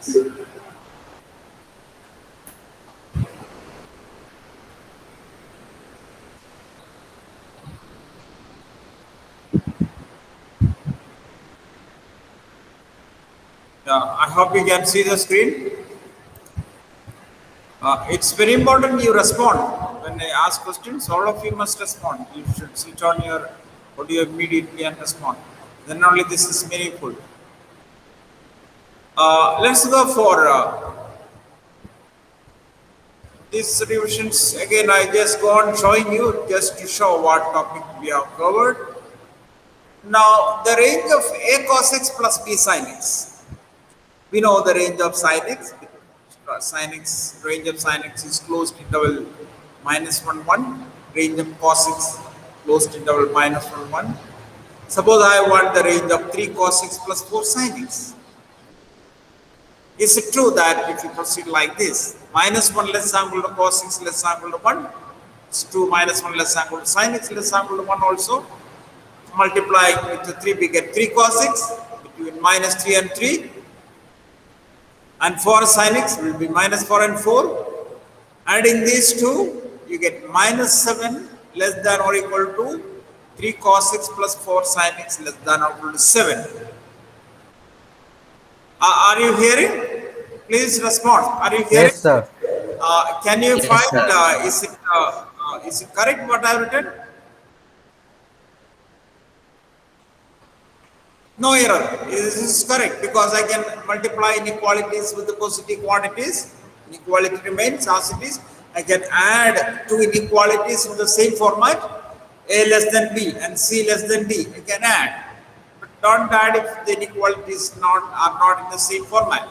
sinus. I hope you can see the screen. It's very important you respond. When I ask questions, all of you must respond. You should switch on your audio immediately and respond. Then only this is meaningful. Let's go for these revisions. Again, I just go on showing you just to show what topic we have covered. Now, the range of a cos x plus b sin x. We know the range of sin x. Sin x, range of sin x is closed interval -1, 1. Range of cos x, closed interval -1, 1. Suppose I want the range of 3 cos x plus 4 sin x. Is it true that if you proceed like this, -1 less than equal to cos x less than equal to 1, it's true -1 less than equal to sin x less than equal to 1 also. Multiplying with the 3, we get 3 cos x between -3 and 3. And 4 sin x will be -4 and 4. Adding these two, you get -7 less than or equal to 3 cos x plus 4 sin x less than or equal to 7. Are you hearing? Please respond. Are you hearing? Yes, sir. Can you Yes, find, sir. is it correct what I have written? No error. This is correct because I can multiply inequalities with the positive quantities. Inequality remains as it is. I can add two inequalities in the same format, A less than B and C less than D. I can add. But don't add if the inequalities are not in the same format.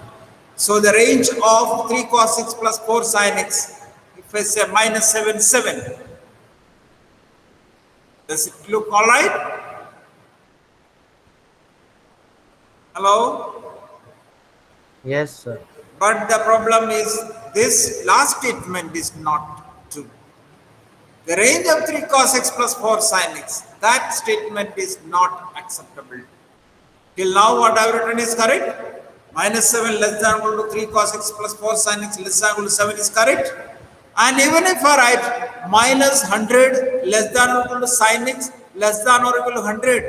So the range of 3 cos x plus 4 sin x, if I say -7, 7, does it look all right? Hello? Yes, sir. But the problem is this last statement is not true. The range of 3 cos x plus 4 sin x, that statement is not acceptable. Till now what I have written is correct. -7 less than or equal to 3 cos x plus 4 sin x less than or equal to 7 is correct. And even if I write -100 less than or equal to sin x less than or equal to 100,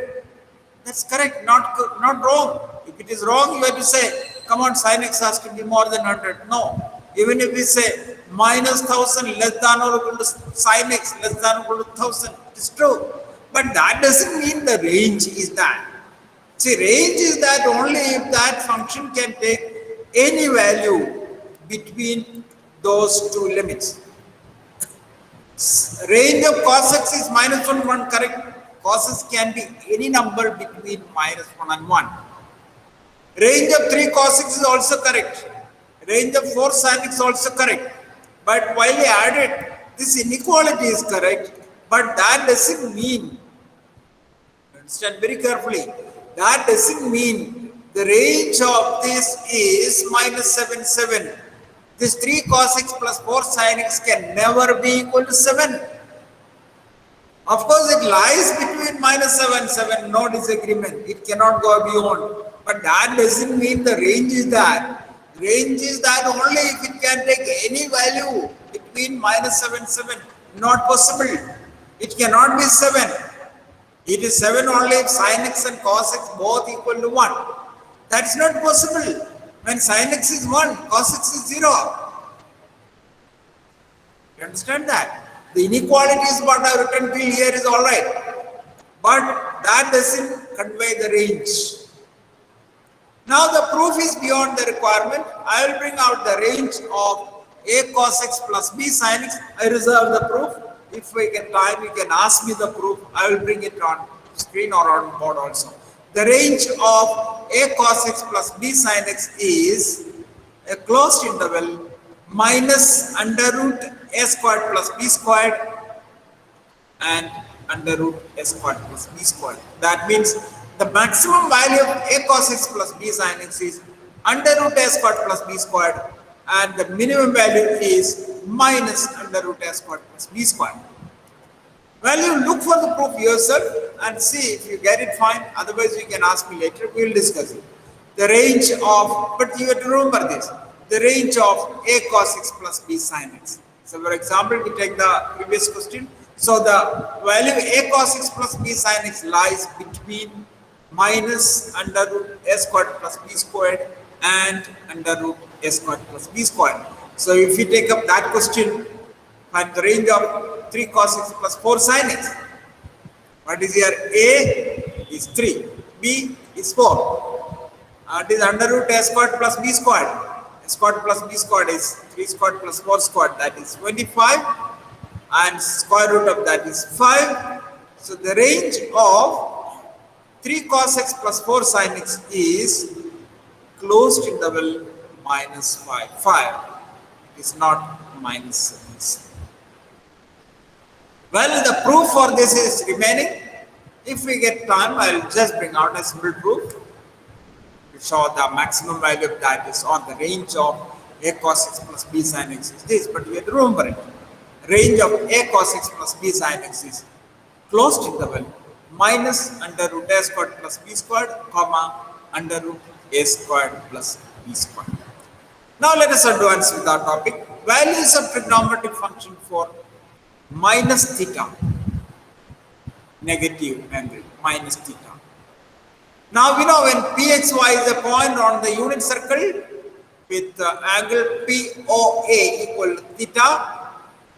that's correct, not wrong. If it is wrong, you have to say, come on, sin x has to be more than 100. No. Even if we say -1000 less than or equal to sin x less than or equal to 1000, it is true. But that doesn't mean the range is that. See, range is that only if that function can take any value between those two limits. Range of cos x is -1, 1, correct. Cos x can be any number between -1 and 1. Range of 3 cos x is also correct. Range of 4 sin x is also correct. But while you added, this inequality is correct. But that doesn't mean, understand very carefully, that doesn't mean the range of this is -7, 7. This 3 cos x plus 4 sin x can never be equal to 7. Of course, it lies between -7, 7, no disagreement. It cannot go beyond. But that doesn't mean the range is that. Range is that only if it can take any value between -7, 7. Not possible. It cannot be 7. It is 7 only if sin x and cos x both equal to 1. That's not possible. When sin x is 1, cos x is 0. You understand that? The inequality is what I have written till here is all right. But that doesn't convey the range. Now the proof is beyond the requirement. I will bring out the range of a cos x plus b sin x. I reserve the proof. If we get time, you can ask me the proof. I will bring it on screen or on board also. The range of a cos x plus b sin x is a closed interval minus under root a squared plus b squared and under root a squared plus b squared. That means the maximum value of a cos x plus b sin x is under root a squared plus b squared, and the minimum value is minus under root a squared plus b squared. Well, you look for the proof yourself and see if you get it fine. Otherwise, you can ask me later. We will discuss it. the range of, but you have to remember this, the range of a cos x plus b sin x. So for example, we take the previous question. So the value a cos x plus b sin x lies between minus under root a squared plus b squared and under root a squared plus b squared. So if you take up that question, find the range of 3 cos x plus 4 sin x. What is here? A is 3, b is 4. It is under root a squared plus b squared. A squared plus b squared is 3 squared plus 4 squared, that is 25, and square root of that is 5. So the range of 3 cos x plus 4 sin x is closed interval minus 5. 5 is not minus 7. Well, the proof for this is remaining. If we get time, I will just bring out a simple proof to show the maximum value of that is on the range of a cos x plus b sin x is this, but we have to remember it. Range of a cos x plus b sin x is closed interval minus under root a squared plus b squared, comma, under root a squared plus b squared. Now let us advance with our topic. Values of trigonometric function for minus theta, negative angle, minus theta. Now we know when pxy is a point on the unit circle with angle POA equal theta,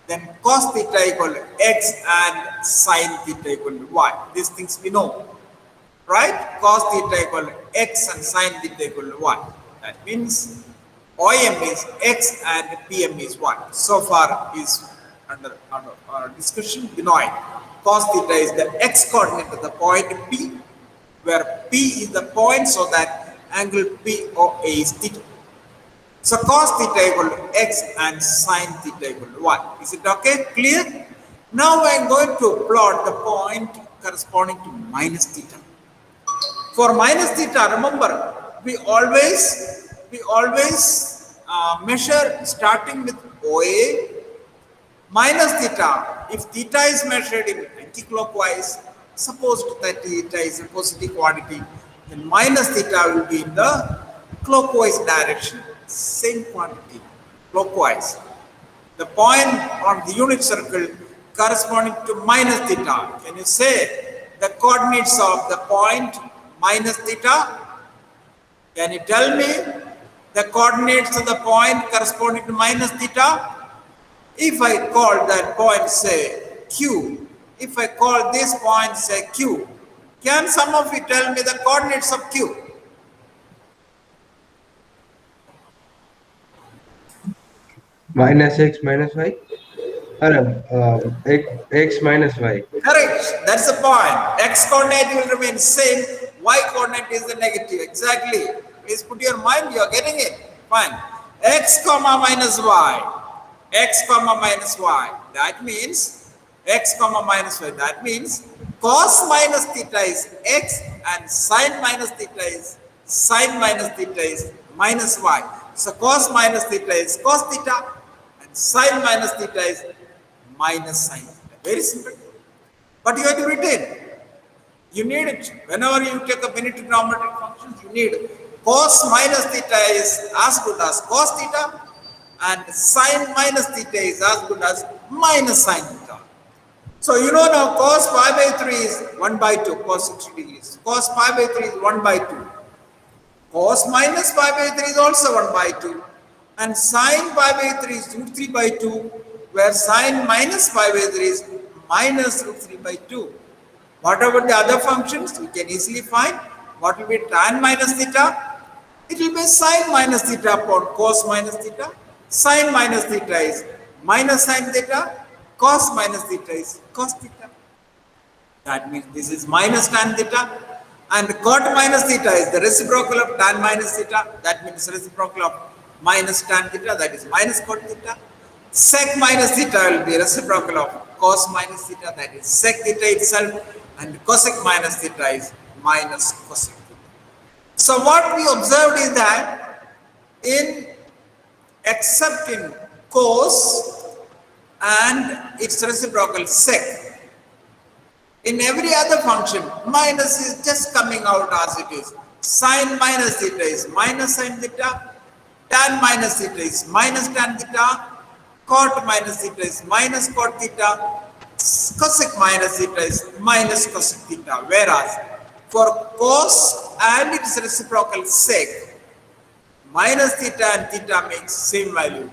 then cos theta equal x and sin theta equal y. These things we know, right? Cos theta equal x and sin theta equal y. That means OM is x and PM is y. So far is under our discussion, we know it. Cos theta is the x coordinate of the point P, where P is the point, so that angle POA is theta. So cos theta equal x and sin theta equal y. Is it okay? Clear? Now I am going to plot the point corresponding to minus theta. For minus theta, remember, we always measure starting with OA minus theta. If theta is measured in anti-clockwise, suppose that theta is a positive quantity, then minus theta will be in the clockwise direction, same quantity, clockwise. The point on the unit circle corresponding to minus theta. Can you say the coordinates of the point minus theta? Can you tell me the coordinates of the point corresponding to minus theta? If I call that point, say, Q, if I call this point, say, Q, can some of you tell me the coordinates of Q? Minus x minus y? X minus y. Correct. That's the point. X coordinate will remain same. Y coordinate is the negative. Exactly. Please put your mind. You are getting it. Fine. X comma minus y. X comma minus y. That means x comma minus y. That means cos minus theta is x and sin minus theta is minus y. So cos minus theta is cos theta and sin minus theta is minus sin theta. Very simple. But you have to retain. You need it. Whenever you take up any trigonometric functions, you need cos minus theta is as good as cos theta, and sin minus theta is as good as minus sin theta. So you know now cos pi by 3 is 1 by 2, cos 60 degrees. Cos pi by 3 is 1 by 2. Cos minus pi by 3 is also 1 by 2. And sin pi by 3 is root 3 by 2, where sin minus pi by 3 is minus root 3 by 2. What about the other functions? We can easily find. What will be tan minus theta? It will be sin minus theta upon cos minus theta. Sin minus theta is minus sin theta. Cos minus theta is cos theta. That means this is minus tan theta. And cot minus theta is the reciprocal of tan minus theta. That means reciprocal of minus tan theta. That is minus cot theta. Sec minus theta will be reciprocal of cos minus theta. That is sec theta itself. And cosec minus theta is minus cosec theta. So what we observed is that except in cos and its reciprocal sec, in every other function, minus is just coming out as it is. Sine minus theta is minus sine theta. Tan minus theta is minus tan theta. Cot minus theta is minus cot theta. Cosec minus theta is minus cosec theta. Whereas for cos and its reciprocal sec, minus theta and theta makes same value.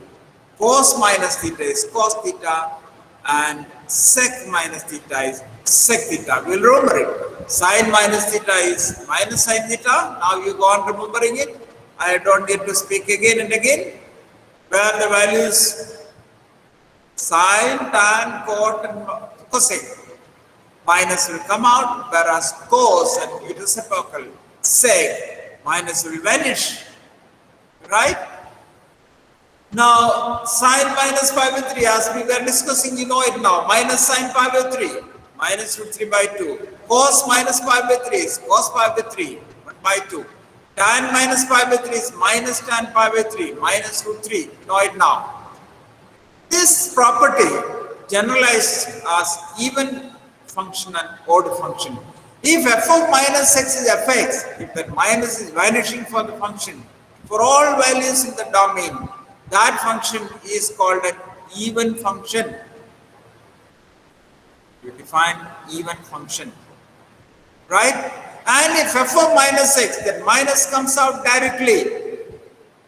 Cos minus theta is cos theta and sec minus theta is sec theta. We'll remember it. Sine minus theta is minus sine theta. Now you go on remembering it. I don't need to speak again and again. Where the values sine, tan, cot and cosec. Minus will come out, whereas cos and its reciprocal sec, minus will vanish. Right? Now, sine minus pi by 3, as we were discussing, you know it now. Minus sine pi by 3, minus root 3 by 2. Cos minus pi by 3 is cos pi by 3, 1 by 2. Tan minus pi by 3 is minus tan pi by 3, minus root 3. Know it now. This property generalized as even function and odd function. If f of minus x is fx, if that minus is vanishing for the function, for all values in the domain, that function is called an even function. You define even function, right? And if f of minus x, that minus comes out directly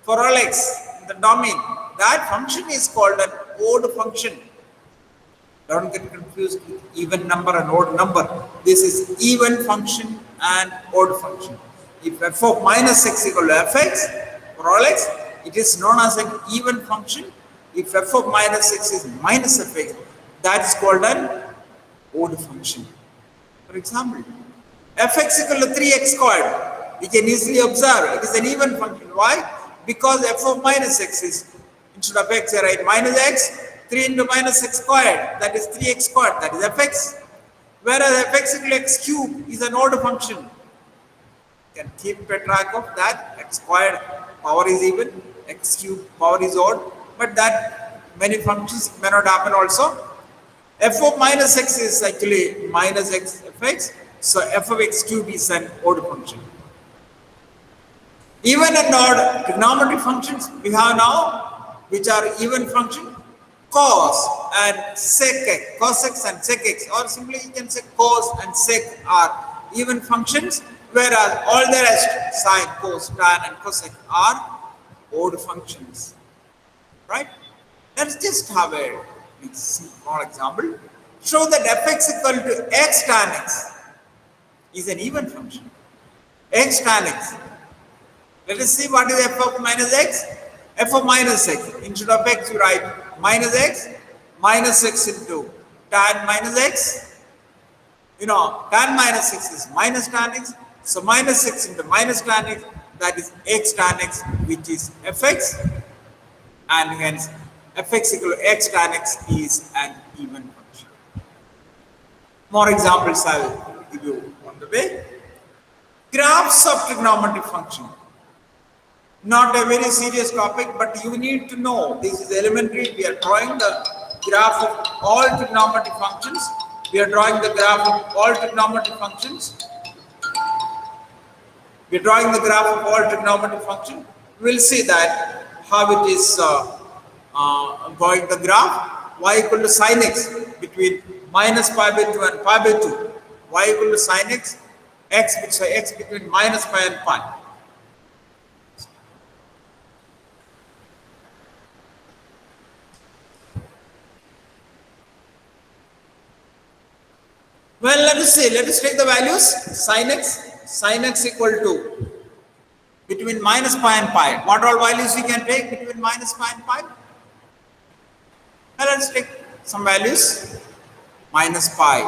for all x in the domain, that function is called an odd function. Don't get confused with even number and odd number. This is even function and odd function. If f of minus x equal to fx for all x, it is known as an even function. If f of minus x is minus fx, that is called an odd function. For example, fx equal to 3x squared, we can easily observe it is an even function. Why? Because f of minus x is, instead of x, I write minus x, 3 into minus x squared, that is 3x squared, that is fx. Whereas fx equal to x cube is an odd function. You can keep a track of that. X squared power is even, x cube power is odd, but that many functions may not happen also. F of minus x is actually minus x fx, so f of x cube is an odd function. Even and odd trigonometric functions we have now, which are even function. Cos and sec x, cos x and sec x, or simply you can say cos and sec are even functions, whereas all the rest, sine, cos, tan and cosec are odd functions. Right? Let's just have a small example. Show that fx equal to x tan x is an even function. X tan x. Let us see what is f of minus x. F of minus x, instead of x you write minus x into tan minus x. You know, tan minus x is minus tan x. So minus x into minus tan x, that is x tan x, which is fx. And hence fx equal to x tan x is an even function. More examples I will give you on the way. Graphs of trigonometric function. Not a very serious topic, but you need to know. This is elementary. We are drawing the graph of all trigonometric functions. We are drawing the graph of all trigonometric functions. We are drawing the graph of all trigonometric functions. We will see that how it is going the graph. Y equal to sin x between minus pi by 2 and pi by 2. Y equal to sin x, x between minus pi and pi. Well, let us see. Let us take the values. Sin x equal to between minus pi and pi. What all values we can take between minus pi and pi? Well, let's take some values. Minus pi.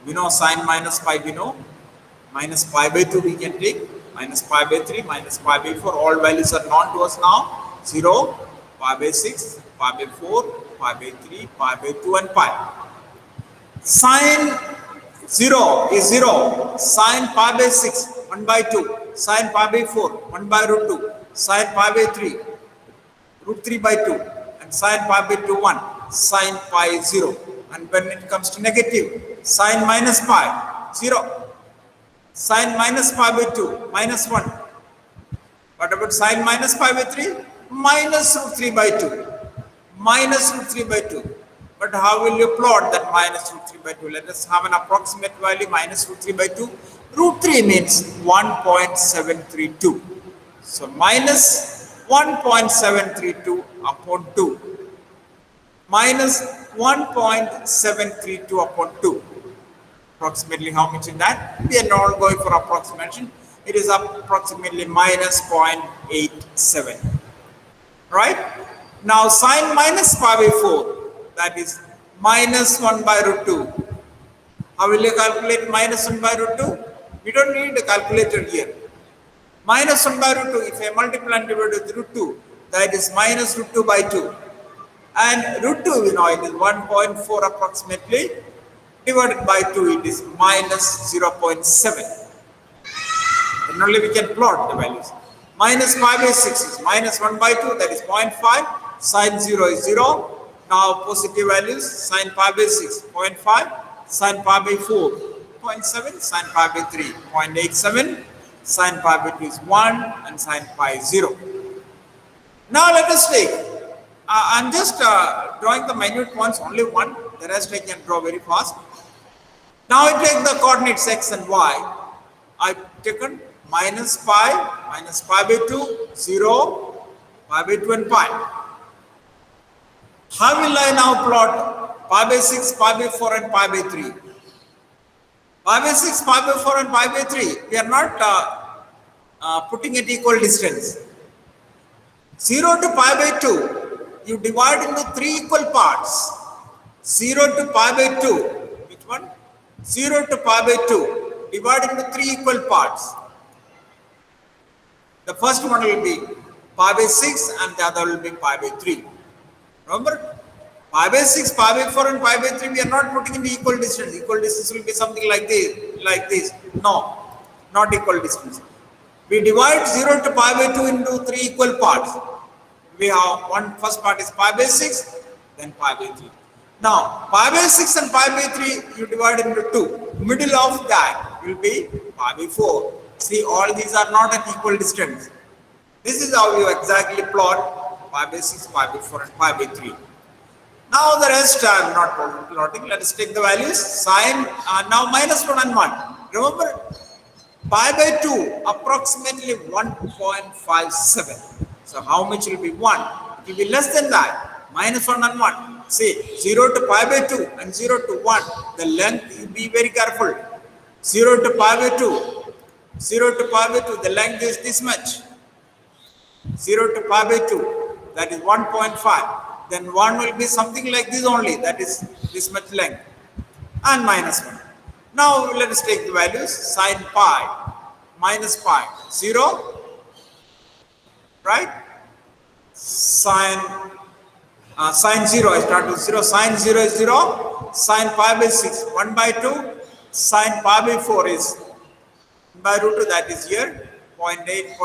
We know sin minus pi, we know. Minus pi by 2 we can take. Minus pi by 3, minus pi by 4. All values are known to us now. 0, pi by 6, pi by 4, pi by 3, pi by 2 and pi. Sin 0 is 0. Sin pi by 6, 1 by 2. Sin pi by 4, 1 by root 2. Sin pi by 3, root 3 by 2. And sin pi by 2, 1. Sin pi 0. And when it comes to negative, sin minus pi, 0. Sine minus pi by 2, minus 1. What about sine minus pi by 3? Minus root 3 by 2. Minus root 3 by 2. But how will you plot that minus root 3 by 2? Let us have an approximate value, minus root 3 by 2. Root 3 means 1.732. So minus 1.732 upon 2. Minus 1.732 upon 2. Approximately how much in that? We are not going for approximation. It is approximately minus 0.87. Right? Now sine minus pi by 4, that is minus 1 by root 2. How will you calculate minus 1 by root 2? We don't need a calculator here. Minus 1 by root 2, if I multiply and divide with root 2, that is minus root 2 by 2. And root 2, we know it is 1.4 approximately. Divided by 2, it is minus 0.7. Then only we can plot the values. Minus pi by 6 is minus 1 by 2, that is 0.5. Sine 0 is 0. Now positive values, sine pi by 6, 0.5. Sine pi by 4, 0.7. Sine pi by 3, 0.87. Sine pi by 2 is 1. And sine pi is 0. Now let us take, I'm just drawing the minute points, only one. The rest I can draw very fast. Now I take the coordinates x and y. I've taken minus pi by 2, 0, pi by 2 and pi. How will I now plot pi by 6, pi by 4 and pi by 3? Pi by 6, pi by 4 and pi by 3, we are not putting at equal distance. 0 to pi by 2, you divide into 3 equal parts. 0 to pi by 2, which one? 0 to pi by 2, divide into 3 equal parts. The first one will be pi by 6 and the other will be pi by 3. Remember, pi by 6, pi by 4 and pi by 3, we are not putting in equal distance. Equal distance will be something like this. No, not equal distance. We divide 0 to pi by 2 into 3 equal parts. We have first part is pi by 6, then pi by 3. Now, pi by 6 and pi by 3, you divide into 2. Middle of that will be pi by 4. See, all these are not at equal distance. This is how you exactly plot pi by 6, pi by 4 and pi by 3. Now the rest I am not plotting. Let us take the values. Sine, now minus 1 and 1. Remember, pi by 2 approximately 1.57. So how much will be 1? It will be less than that. Minus 1 and 1. See, 0 to pi by 2 and 0 to 1. The length, you be very careful. 0 to pi by 2. 0 to pi by 2, the length is this much. 0 to pi by 2, that is 1.5. Then 1 will be something like this only, that is this much length. And minus 1. Now let us take the values. Sine pi, minus pi, 0. Right? Sine 0, I start with 0. Sine 0 is 0. Sine pi by 6, 1 by 2. Sine pi by 4 is by root 2, that is here 0.8,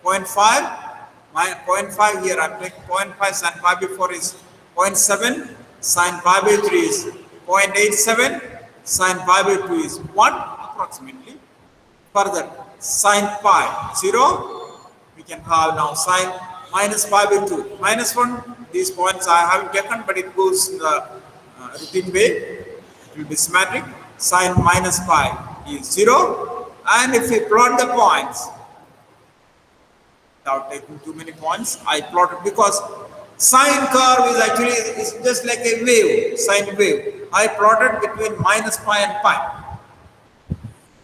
0.5. My 0.5 here, I'm taking 0.5. Sine pi by 4 is 0.7. Sine pi by 3 is 0.87. Sine pi by 2 is 1 approximately. Further, sine pi 0. We can have now sine minus pi by 2. Minus 1, these points I haven't taken, but it goes in the routine way. It will be symmetric. Sine minus pi is 0. And if we plot the points, without taking too many points, I plotted because sine curve is actually is just like a wave, sine wave. I plotted between minus pi and pi.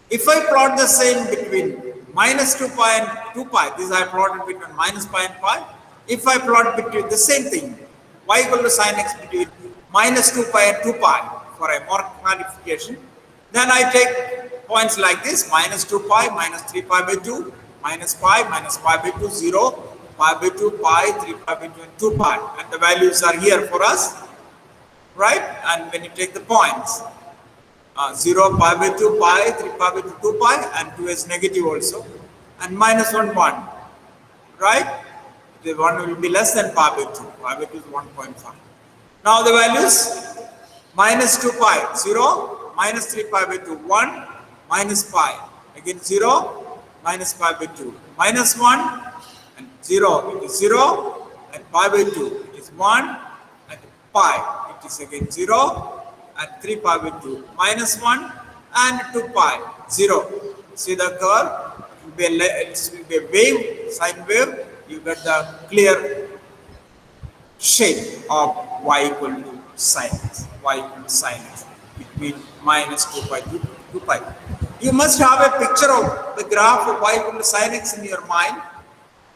If I plot the same between minus 2 pi and 2 pi, this I plotted between minus pi and pi. If I plot between the same thing, y equal to sine x between minus 2 pi and 2 pi for a more clarification, then I take points like this, minus 2 pi, minus 3 pi by 2, minus pi by 2, 0, pi by 2, pi, 3 pi by 2 and 2 pi. And the values are here for us, right? And when you take the points, 0, pi by 2, pi, 3 pi by 2, 2 pi, and 2 is negative also. And minus 1, 1, right? The 1 will be less than pi by 2. Pi by 2 is 1.5. Now the values, minus 2 pi, 0, minus 3 pi by 2, 1, minus pi, again 0, minus pi by 2, minus 1 and 0, it is 0, and pi by 2, it is 1, and pi, it is again 0, and 3 pi by 2, minus 1, and 2 pi, 0. See the curve? It will be a wave, sine wave, you get the clear shape of y equal to sin x, y equal to sin x, between minus 2 pi to 2 pi. You must have a picture of the graph of y equal to sin x in your mind.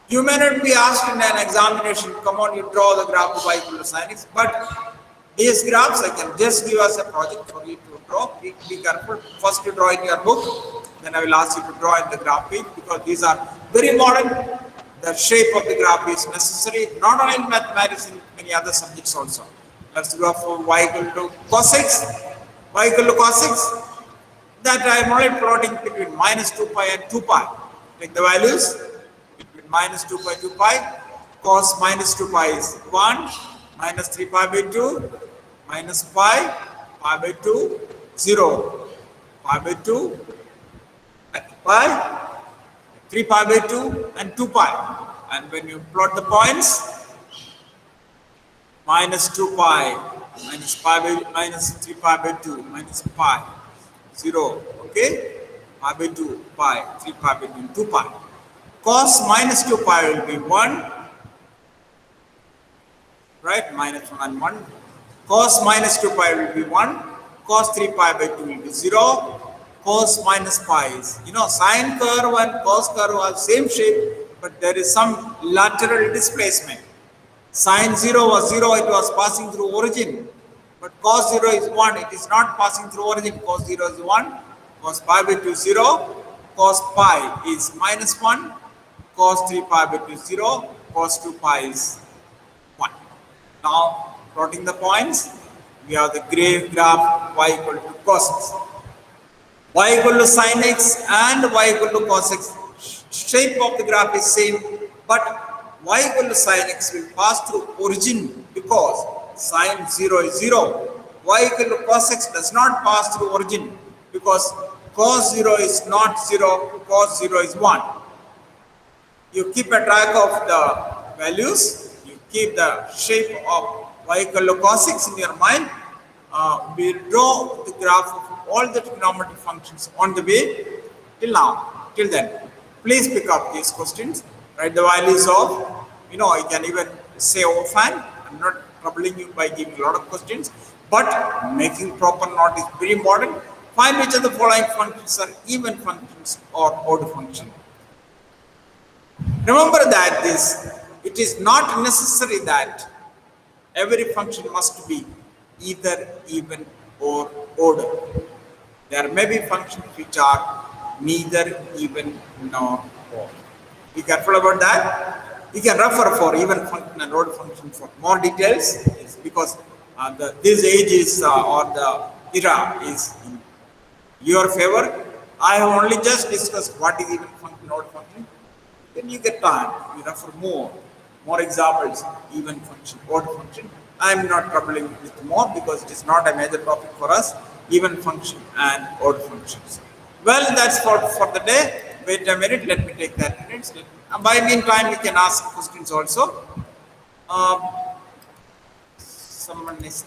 You may not be asked in an examination, come on, you draw the graph of y equal to sin x, but these graphs I can just give us a project for you to draw. Be careful. First you draw in your book, then I will ask you to draw in the graph page, because these are very modern. The shape of the graph is necessary, not only in mathematics, in many other subjects also. Let's go for y equal to cos x. Y equal to cos x. That I am only plotting between minus 2 pi and 2 pi. Take the values between minus 2 pi, 2 pi. Cos minus 2 pi is 1, minus 3 pi by 2, minus pi, pi by 2, 0, pi by 2, pi, 3 pi by 2, and 2 pi. And when you plot the points, minus 2 pi, minus pi by, minus 3 pi by 2, minus pi, 0, okay, pi by 2, pi, 3 pi by 2, 2 pi. Cos minus 2 pi will be 1, right, minus 1 and 1. Cos minus 2 pi will be 1, cos 3 pi by 2 will be 0, cos minus pi is, sine curve and cos curve are same shape, but there is some lateral displacement. Sine 0 was 0, it was passing through origin, but cos 0 is 1, it is not passing through origin. Cos 0 is 1, cos pi by 2 0, cos pi is minus 1, cos 3 pi by 2 0, cos 2 pi is 1. Now plotting the points, we have the graph y equal to cos x, y equal to sin x, and y equal to cos x. Shape of the graph is same, but y equal to sin x will pass through origin, because sin 0 is 0. Y equal to cos x does not pass through origin, because cos 0 is not 0, cos 0 is 1. You keep a track of the values, you keep the shape of y equal to cos x in your mind. We draw the graph of all the trigonometric functions on the way till now. Till then, please pick up these questions, write the values of, you can even say offhand. I'm not troubling you by giving a lot of questions, but making proper note is very important. Find which of the following functions are even functions or odd function. Remember that it is not necessary that every function must be either even or odd. There may be functions which are neither even nor odd. Be careful about that. You can refer for even function and odd function for more details, because this age is or the era is in your favor. I have only just discussed what is even function, odd function. Then you get time, you refer more examples, even function, odd function. I am not troubling with more, because it is not a major topic for us, even function and odd functions. Well, that's for the day. Wait a minute, let me take that minutes. By meantime, you can ask questions also. Someone is